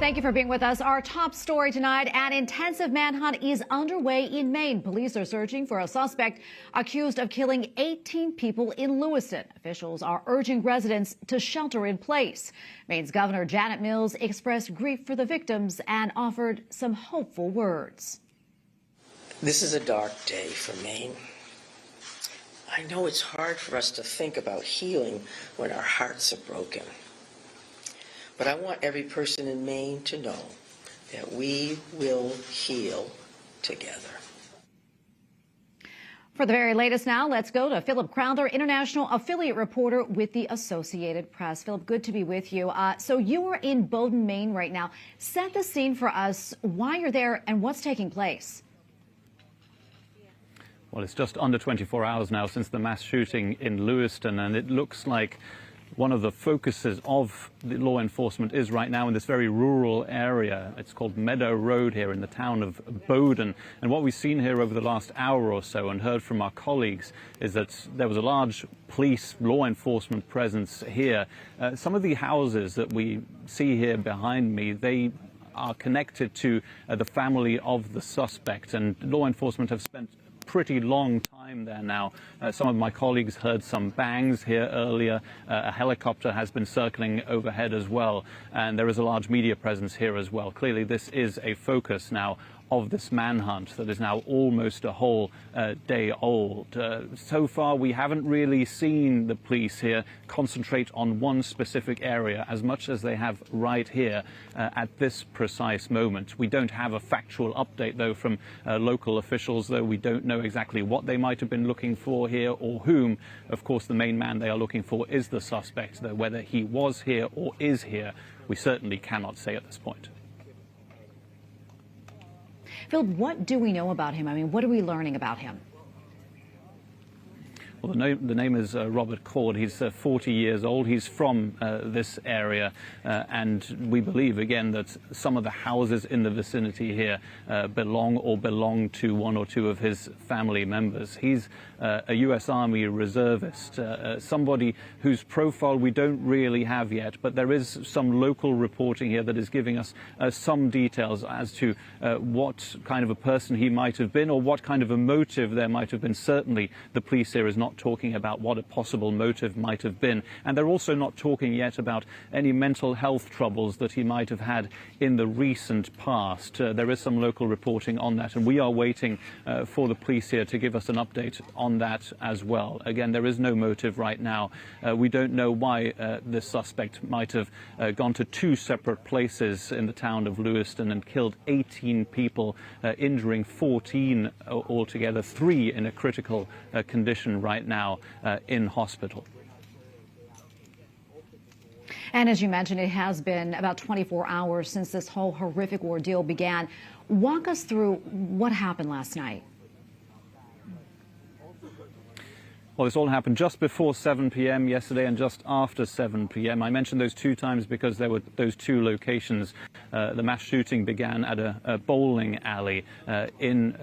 Thank you for being with us. Our top story tonight, an intensive manhunt is underway in Maine. Police are searching for a suspect accused of killing 18 people in Lewiston. Officials are urging residents to shelter in place. Maine's Governor Janet Mills expressed grief for the victims and offered some hopeful words. This is a dark day for Maine. I know it's hard for us to think about healing when our hearts are broken. But I want every person in Maine to know that we will heal together. For the very latest now, let's go to Philip Crowder, international affiliate reporter with the Associated Press. Philip, good to be with you. So you are in Bowdoin, Maine right now. Set the scene for us, why you're there and what's taking place. Well, it's just under 24 hours now since the mass shooting in Lewiston, and it looks like one of the focuses of the law enforcement is right now in this very rural area. It's called Meadow Road here in the town of Bowdoin. And what we've seen here over the last hour or so and heard from our colleagues is that there was a large police law enforcement presence here. Some of the houses that we see here behind me, they are connected to the family of the suspect, and law enforcement have spent pretty long time there now. Some of my colleagues heard some bangs here earlier. A helicopter has been circling overhead as well, and there is a large media presence here as well. Clearly this is a focus now of this manhunt that is now almost a whole day old. So far, we haven't really seen the police here concentrate on one specific area as much as they have right here at this precise moment. We don't have a factual update, though, from local officials, though we don't know exactly what they might have been looking for here or whom. Of course, the main man they are looking for is the suspect, though whether he was here or is here, we certainly cannot say at this point. Philip, what do we know about him? I mean, what are we learning about him? Well, the name is Robert Cord. He's 40 years old. He's from this area, and we believe, again, that some of the houses in the vicinity here belong to one or two of his family members. He's a U.S. Army reservist, somebody whose profile we don't really have yet, but there is some local reporting here that is giving us some details as to what kind of a person he might have been or what kind of a motive there might have been. Certainly, the police here is not talking about what a possible motive might have been, and they're also not talking yet about any mental health troubles that he might have had in the recent past. There is some local reporting on that, and we are waiting for the police here to give us an update on that as well. Again, there is no motive right now. We don't know why the suspect might have gone to two separate places in the town of Lewiston and killed 18 people, injuring 14 altogether, 3 in a critical condition right now in hospital. And as you mentioned, it has been about 24 hours since this whole horrific ordeal began. Walk us through what happened last night. Well, this all happened just before 7 p.m. yesterday and just after 7 p.m. I mentioned those two times because there were those two locations. The mass shooting began at a bowling alley in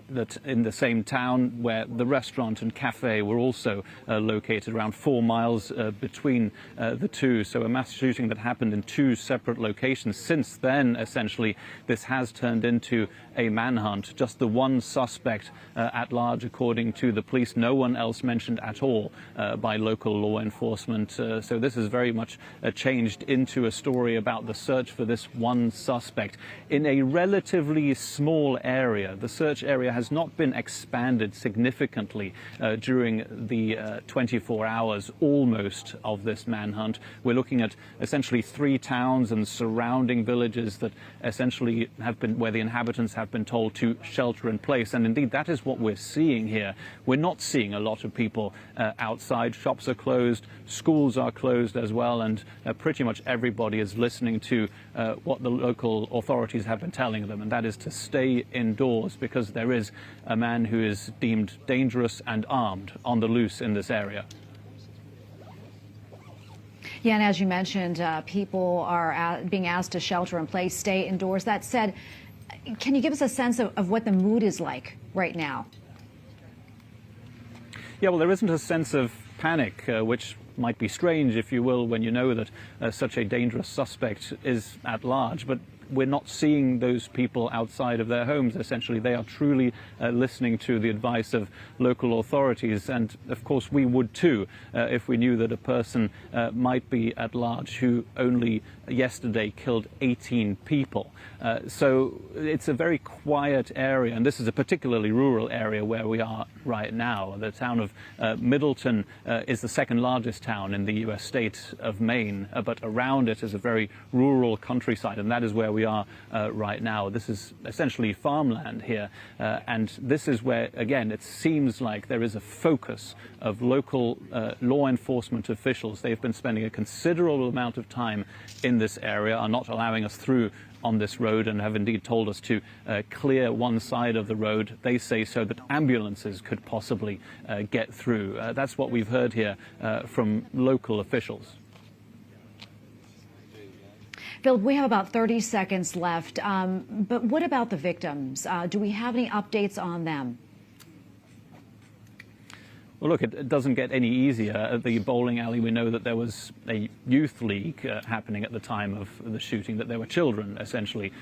the same town where the restaurant and cafe were also located, around 4 miles between the two. So a mass shooting that happened in two separate locations. Since then, essentially, this has turned into a manhunt. Just the one suspect at large, according to the police. No one else mentioned at all by local law enforcement. So this has very much changed into a story about the search for this one suspect in a relatively small area. The search area has not been expanded significantly during the 24 hours almost of this manhunt. We're looking at essentially 3 towns and surrounding villages that essentially have been, where the inhabitants have been told to shelter in place. And indeed, that is what we're seeing here. We're not seeing a lot of people outside. Shops are closed, schools are closed as well, and pretty much everybody is listening to what the local authorities have been telling them, and that is to stay indoors because there is a man who is deemed dangerous and armed on the loose in this area. Yeah, and as you mentioned, people are being asked to shelter in place, stay indoors. That said, can you give us a sense of what the mood is like right now? Yeah, well, there isn't a sense of panic, which might be strange, if you will, when you know that such a dangerous suspect is at large, but we're not seeing those people outside of their homes. Essentially, they are truly listening to the advice of local authorities. And of course, we would too, if we knew that a person might be at large who only yesterday killed 18 people. So it's a very quiet area, and this is a particularly rural area where we are right now. The town of Middleton is the second largest town in the U.S. state of Maine, but around it is a very rural countryside, and that is where we are right now. This is essentially farmland here, and this is where, again, it seems like there is a focus of local law enforcement officials. They've been spending a considerable amount of time in this area, are not allowing us through on this road, and have indeed told us to clear one side of the road, they say, so that ambulances could possibly get through. That's what we've heard here from local officials. Phil, we have about 30 seconds left, but what about the victims? Do we have any updates on them? Well, look, it doesn't get any easier. At the bowling alley, we know that there was a youth league happening at the time of the shooting, that there were children essentially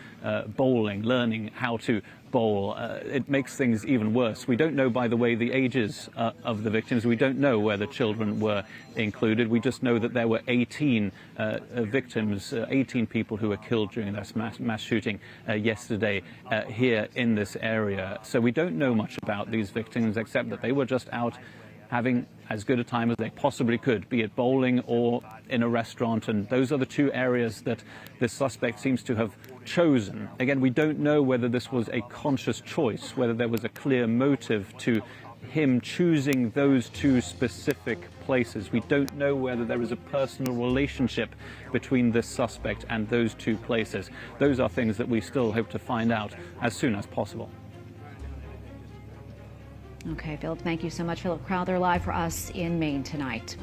bowling, learning how to bowl. It makes things even worse. We don't know, by the way, the ages of the victims. We don't know where the children were included. We just know that there were 18 victims, 18 people who were killed during this mass shooting yesterday here in this area. So we don't know much about these victims, except that they were just out having as good a time as they possibly could, be it bowling or in a restaurant. And those are the two areas that this suspect seems to have chosen. Again, we don't know whether this was a conscious choice, whether there was a clear motive to him choosing those two specific places. We don't know whether there is a personal relationship between this suspect and those two places. Those are things that we still hope to find out as soon as possible. Okay, Philip, thank you so much. Philip Crowther live for us in Maine tonight.